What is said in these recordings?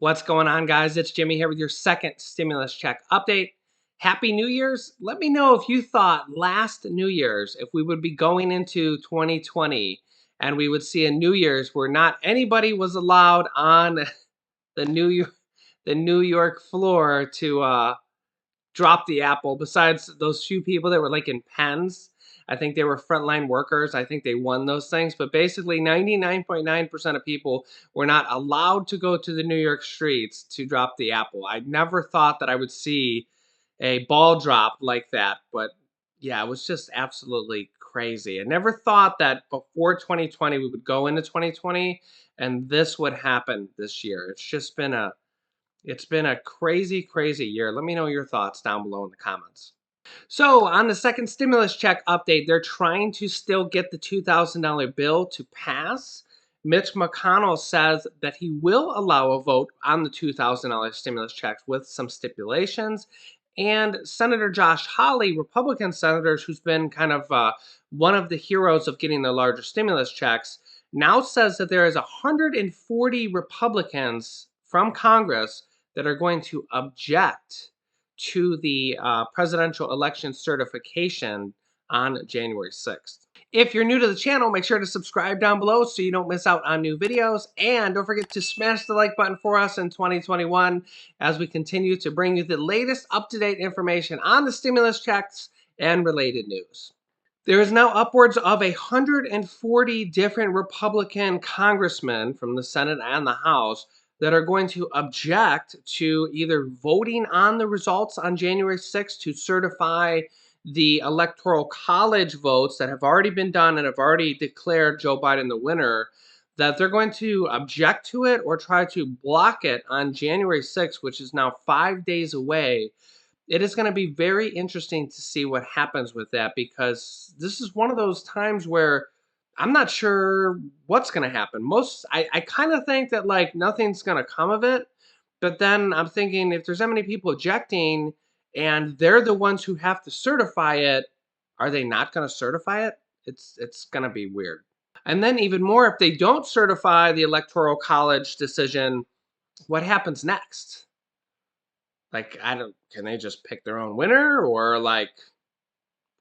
What's going on, guys? It's Jimmy here with your second stimulus check update. Happy New Year's. Let me know if you thought last New Year's, if we would be going into 2020 and we would see a New Year's where not anybody was allowed on the New York floor to dropped the apple. Besides those few people that were like in pens, I think they were frontline workers. I think they won those things. But basically, 99.9% of people were not allowed to go to the New York streets to drop the apple. I never thought that I would see a ball drop like that. But yeah, it was just absolutely crazy. I never thought that before 2020 we would go into 2020 and this would happen this year. It's been a crazy, crazy year. Let me know your thoughts down below in the comments. So, on the second stimulus check update, they're trying to still get the $2,000 bill to pass. Mitch McConnell says that he will allow a vote on the $2,000 stimulus checks with some stipulations. And Senator Josh Hawley, Republican senator, who's been kind of one of the heroes of getting the larger stimulus checks, now says that there is 140 Republicans from Congress that are going to object to the presidential election certification on January 6th. If you're new to the channel, make sure to subscribe down below so you don't miss out on new videos. And don't forget to smash the like button for us in 2021 as we continue to bring you the latest up-to-date information on the stimulus checks and related news. There is now upwards of 140 different Republican congressmen from the Senate and the House that are going to object to either voting on the results on January 6th to certify the electoral college votes that have already been done and have already declared Joe Biden the winner, that they're going to object to it or try to block it on January 6th, which is now 5 days away. It is going to be very interesting to see what happens with that, because this is one of those times where I'm not sure what's going to happen. I kind of think that like nothing's going to come of it. But then I'm thinking, if there's that many people objecting and they're the ones who have to certify it, are they not going to certify it? It's going to be weird. And then even more, if they don't certify the electoral college decision, what happens next? Like, can they just pick their own winner, or like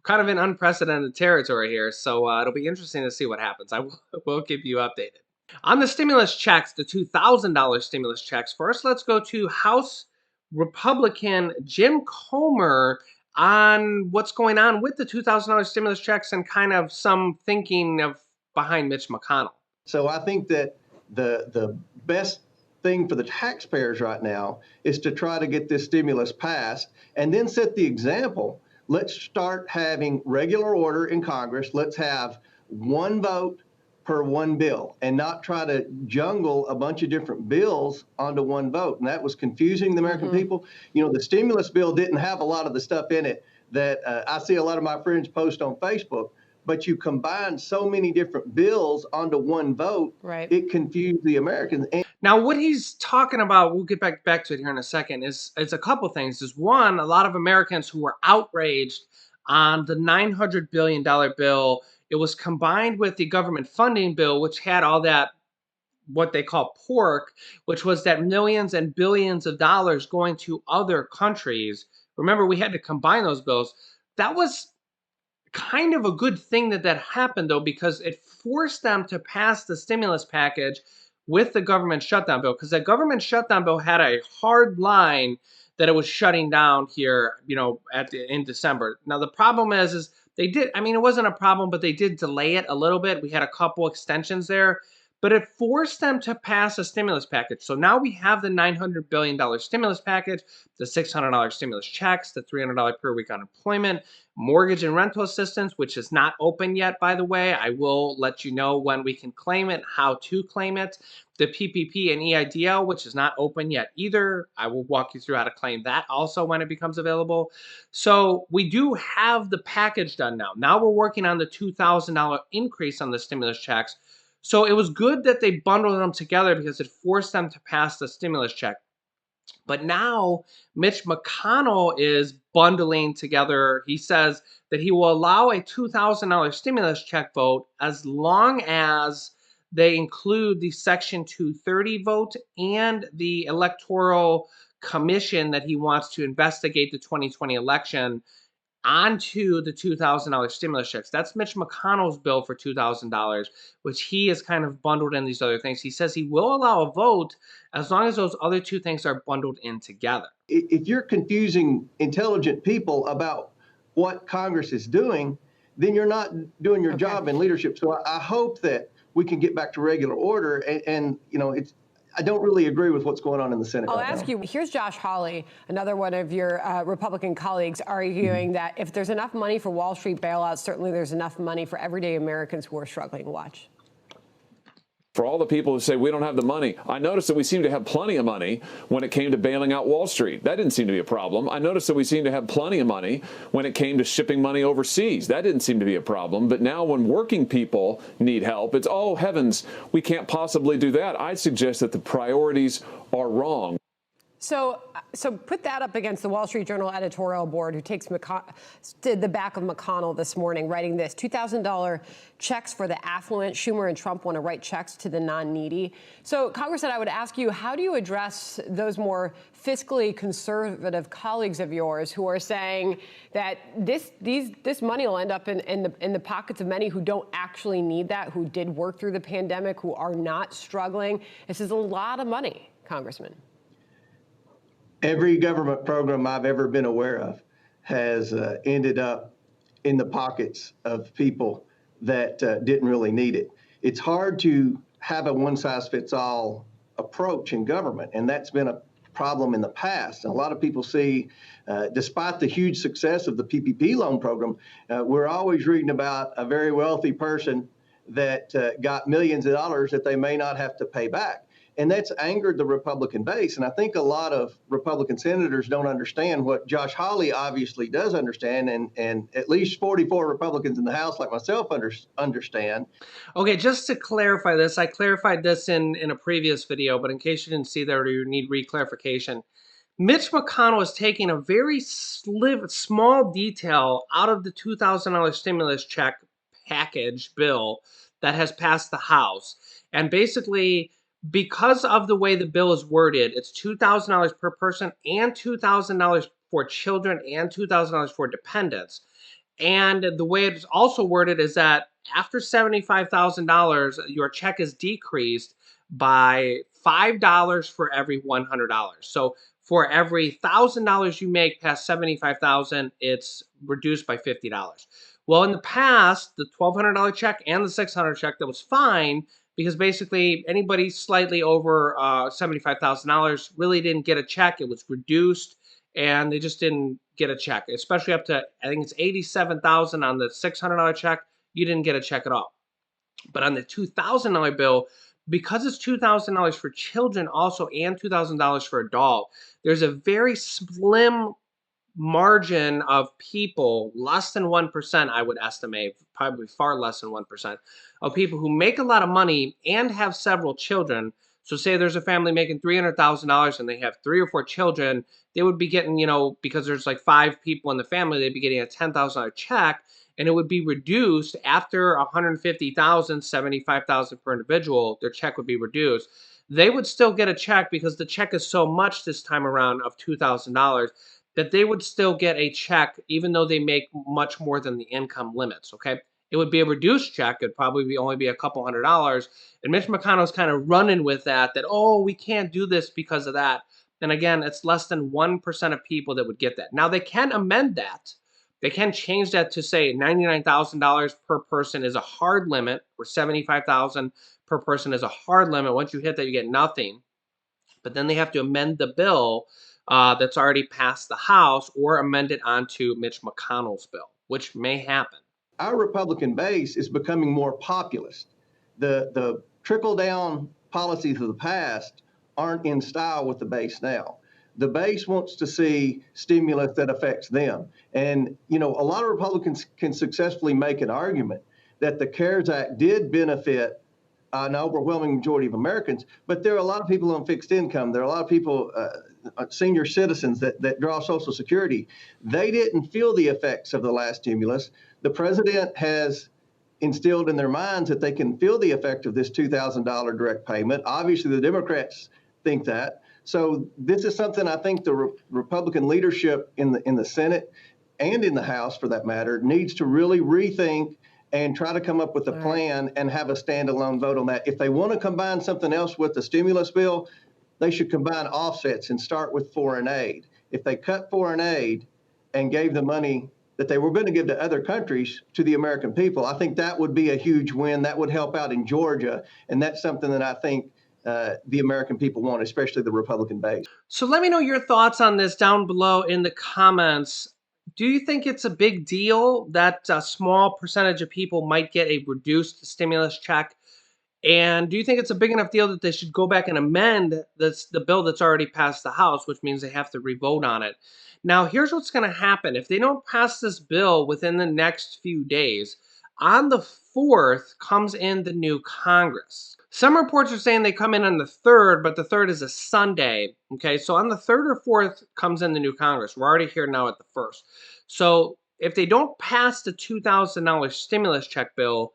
kind of in unprecedented territory here? So it'll be interesting to see what happens. I will keep you updated. On the stimulus checks, the $2,000 stimulus checks, first let's go to House Republican Jim Comer on what's going on with the $2,000 stimulus checks and kind of some thinking of behind Mitch McConnell. So I think that the best thing for the taxpayers right now is to try to get this stimulus passed and then set the example. Let's start having regular order in Congress. Let's have one vote per one bill and not try to jungle a bunch of different bills onto one vote. And that was confusing the American people. You know, the stimulus bill didn't have a lot of the stuff in it that I see a lot of my friends post on Facebook. But you combine so many different bills onto one vote, right? It confused the Americans. Now, what he's talking about, we'll get back to it here in a second, is a couple things. Is one, a lot of Americans who were outraged on the $900 billion bill. It was combined with the government funding bill, which had all that, what they call pork, which was that millions and billions of dollars going to other countries. Remember, we had to combine those bills. That was kind of a good thing that happened, though, because it forced them to pass the stimulus package with the government shutdown bill, because that government shutdown bill had a hard line that it was shutting down here, you know, in December. Now the problem is they did, I mean, it wasn't a problem, but they did delay it a little bit. We had a couple extensions there, but it forced them to pass a stimulus package. So now we have the $900 billion stimulus package, the $600 stimulus checks, the $300 per week unemployment, mortgage and rental assistance, which is not open yet, by the way. I will let you know when we can claim it, how to claim it. The PPP and EIDL, which is not open yet either. I will walk you through how to claim that also when it becomes available. So we do have the package done now. Now we're working on the $2,000 increase on the stimulus checks. So it was good that they bundled them together because it forced them to pass the stimulus check. But now Mitch McConnell is bundling together. He says that he will allow a $2,000 stimulus check vote as long as they include the Section 230 vote and the Electoral Commission that he wants to investigate the 2020 election onto the $2,000 stimulus checks. That's Mitch McConnell's bill for $2,000, which he has kind of bundled in these other things. He says he will allow a vote as long as those other two things are bundled in together. If you're confusing intelligent people about what Congress is doing, then you're not doing your job in leadership. So I hope that we can get back to regular order. And I don't really agree with what's going on in the Senate. I'll ask you, here's Josh Hawley, another one of your Republican colleagues, arguing that if there's enough money for Wall Street bailouts, certainly there's enough money for everyday Americans who are struggling. Watch. For all the people who say we don't have the money, I noticed that we seem to have plenty of money when it came to bailing out Wall Street. That didn't seem to be a problem. I noticed that we seem to have plenty of money when it came to shipping money overseas. That didn't seem to be a problem. But now when working people need help, it's, oh, heavens, we can't possibly do that. I suggest that the priorities are wrong. So put that up against the Wall Street Journal editorial board, who did the back of McConnell this morning, writing this: $2,000 checks for the affluent. Schumer and Trump want to write checks to the non-needy. So, Congressman, I would ask you, how do you address those more fiscally conservative colleagues of yours who are saying that this money will end up in the pockets of many who don't actually need that, who did work through the pandemic, who are not struggling? This is a lot of money, Congressman. Every government program I've ever been aware of has ended up in the pockets of people that didn't really need it. It's hard to have a one-size-fits-all approach in government, and that's been a problem in the past. And a lot of people see, despite the huge success of the PPP loan program, we're always reading about a very wealthy person that got millions of dollars that they may not have to pay back. And that's angered the Republican base. And I think a lot of Republican senators don't understand what Josh Hawley obviously does understand, and at least 44 Republicans in the House, like myself, understand. Okay, just to clarify this, I clarified this in a previous video, but in case you didn't see that or you need re-clarification, Mitch McConnell is taking a very small detail out of the $2,000 stimulus check package bill that has passed the House. And basically, because of the way the bill is worded, it's $2,000 per person and $2,000 for children and $2,000 for dependents. And the way it's also worded is that after $75,000, your check is decreased by $5 for every $100. So for every $1,000 you make past $75,000, it's reduced by $50. Well, in the past, the $1,200 check and the $600 check, that was fine, because basically anybody slightly over $75,000 really didn't get a check. It was reduced, and they just didn't get a check, especially up to, I think it's $87,000 on the $600 check. You didn't get a check at all. But on the $2,000 bill, because it's $2,000 for children also and $2,000 for adult, there's a very slim margin of people, less than 1%, I would estimate, probably far less than 1%, of people who make a lot of money and have several children. So say there's a family making $300,000 and they have 3 or 4 children, they would be getting, because there's like 5 people in the family, they'd be getting a $10,000 check, and it would be reduced after $150,000, $75,000 per individual. Their check would be reduced. They would still get a check because the check is so much this time around of $2,000 that they would still get a check even though they make much more than the income limits, okay? It would be a reduced check. It'd probably only be a couple $100. And Mitch McConnell's kind of running with that, oh, we can't do this because of that. And again, it's less than 1% of people that would get that. Now, they can amend that. They can change that to say $99,000 per person is a hard limit, or $75,000 per person is a hard limit. Once you hit that, you get nothing. But then they have to amend the bill that's already passed the House, or amend it onto Mitch McConnell's bill, which may happen. Our Republican base is becoming more populist. The trickle-down policies of the past aren't in style with the base now. The base wants to see stimulus that affects them. And, a lot of Republicans can successfully make an argument that the CARES Act did benefit an overwhelming majority of Americans, but there are a lot of people on fixed income. There are a lot of people, senior citizens that draw Social Security. They didn't feel the effects of the last stimulus. The president has instilled in their minds that they can feel the effect of this $2,000 direct payment. Obviously, the Democrats think that. So this is something I think the Republican leadership in the Senate and in the House, for that matter, needs to really rethink and try to come up with a plan and have a standalone vote on that. If they want to combine something else with the stimulus bill, they should combine offsets and start with foreign aid. If they cut foreign aid and gave the money that they were going to give to other countries to the American people, I think that would be a huge win. That would help out in Georgia. And that's something that I think the American people want, especially the Republican base. So let me know your thoughts on this down below in the comments. Do you think it's a big deal that a small percentage of people might get a reduced stimulus check? And do you think it's a big enough deal that they should go back and amend the bill that's already passed the House, which means they have to revote on it? Now, here's what's going to happen. If they don't pass this bill within the next few days, on the 4th comes in the new Congress. Some reports are saying they come in on the 3rd, but the 3rd is a Sunday. Okay, so on the 3rd or 4th comes in the new Congress. We're already here now at the 1st. So if they don't pass the $2,000 stimulus check bill,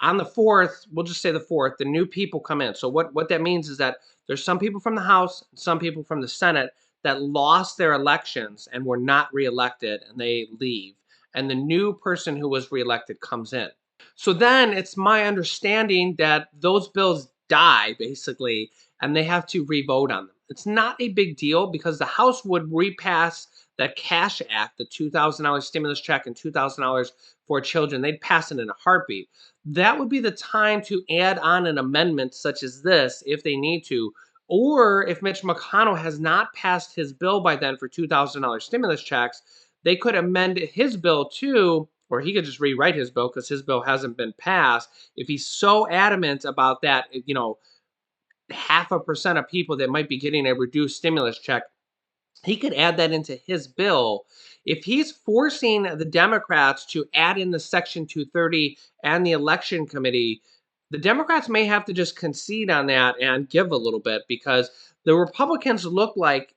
on the 4th, we'll just say the 4th, the new people come in. So what that means is that there's some people from the House, some people from the Senate that lost their elections and were not reelected, and they leave. And the new person who was reelected comes in. So then it's my understanding that those bills die, basically, and they have to re-vote on them. It's not a big deal because the House would repass that Cash Act, the $2,000 stimulus check and $2,000 for children. They'd pass it in a heartbeat. That would be the time to add on an amendment such as this if they need to. Or if Mitch McConnell has not passed his bill by then for $2,000 stimulus checks, they could amend his bill too, or he could just rewrite his bill because his bill hasn't been passed. If he's so adamant about that, 0.5% of people that might be getting a reduced stimulus check, he could add that into his bill. If he's forcing the Democrats to add in the Section 230 and the election committee, the Democrats may have to just concede on that and give a little bit because the Republicans look like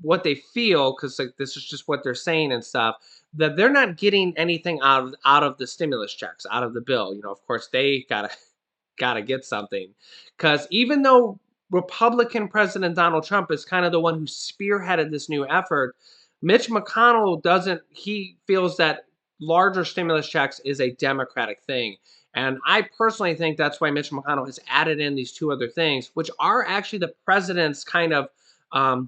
what they feel, because like this is just what they're saying and stuff, that they're not getting anything out of the stimulus checks, out of the bill. Of course they gotta get something, because even though Republican President Donald Trump is kind of the one who spearheaded this new effort, Mitch McConnell doesn't. He feels that larger stimulus checks is a Democratic thing. And I personally think that's why Mitch McConnell has added in these two other things, which are actually the president's kind of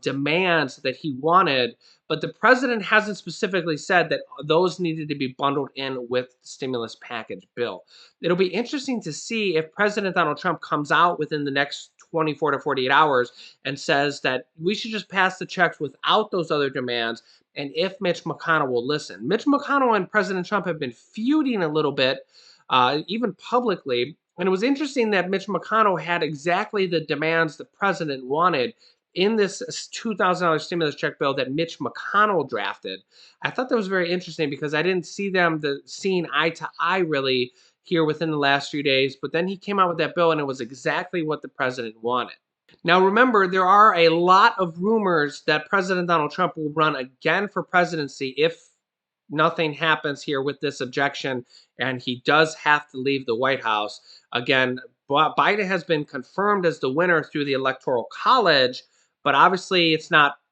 demands that he wanted. But the president hasn't specifically said that those needed to be bundled in with the stimulus package bill. It'll be interesting to see if President Donald Trump comes out within the next 24 to 48 hours and says that we should just pass the checks without those other demands, and if Mitch McConnell will listen. Mitch McConnell and President Trump have been feuding a little bit, even publicly, and it was interesting that Mitch McConnell had exactly the demands the president wanted in this $2,000 stimulus check bill that Mitch McConnell drafted. I thought that was very interesting because I didn't see them seeing eye to eye really here within the last few days, but then he came out with that bill and it was exactly what the president wanted. Now remember, there are a lot of rumors that President Donald Trump will run again for presidency if nothing happens here with this objection and he does have to leave the White House. Again, Biden has been confirmed as the winner through the Electoral College, but obviously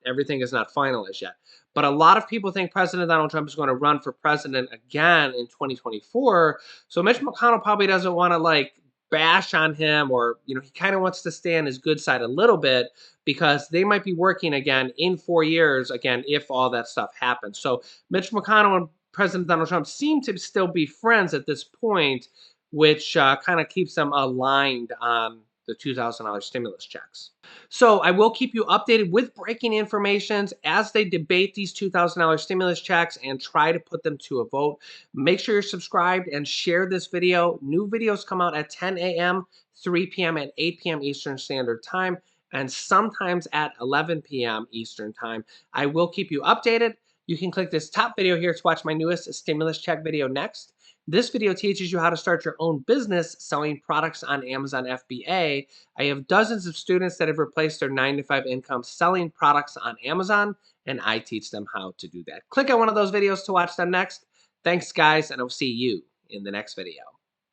everything is not finalized yet. But a lot of people think President Donald Trump is going to run for president again in 2024. So Mitch McConnell probably doesn't want to bash on him, or he kind of wants to stay on his good side a little bit because they might be working again in 4 years again if all that stuff happens. So Mitch McConnell and President Donald Trump seem to still be friends at this point, which kind of keeps them aligned on the $2,000 stimulus checks. So I will keep you updated with breaking information as they debate these $2,000 stimulus checks and try to put them to a vote. Make sure you're subscribed and share this video. New videos come out at 10 a.m., 3 p.m., and 8 p.m. Eastern Standard Time, and sometimes at 11 p.m. Eastern Time. I will keep you updated. You can click this top video here to watch my newest stimulus check video next. This video teaches you how to start your own business selling products on Amazon FBA. I have dozens of students that have replaced their 9-to-5 income selling products on Amazon, and I teach them how to do that. Click on one of those videos to watch them next. Thanks, guys, and I'll see you in the next video.